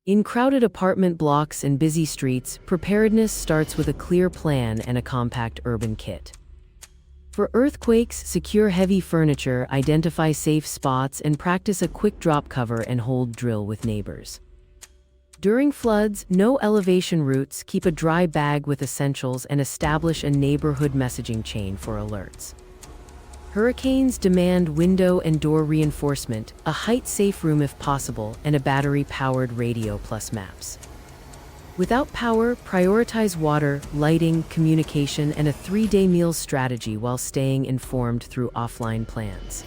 In crowded apartment blocks and busy streets, preparedness starts with a clear plan and a compact urban kit. For earthquakes, secure heavy furniture, identify safe spots, and practice a quick drop cover and hold drill with neighbors. During floods, know elevation routes, keep a dry bag with essentials, and establish a neighborhood messaging chain for alerts. Hurricanes demand window and door reinforcement, a height-safe room if possible, and a battery-powered radio plus maps. Without power, prioritize water, lighting, communication, and a 3-day meals strategy while staying informed through offline plans.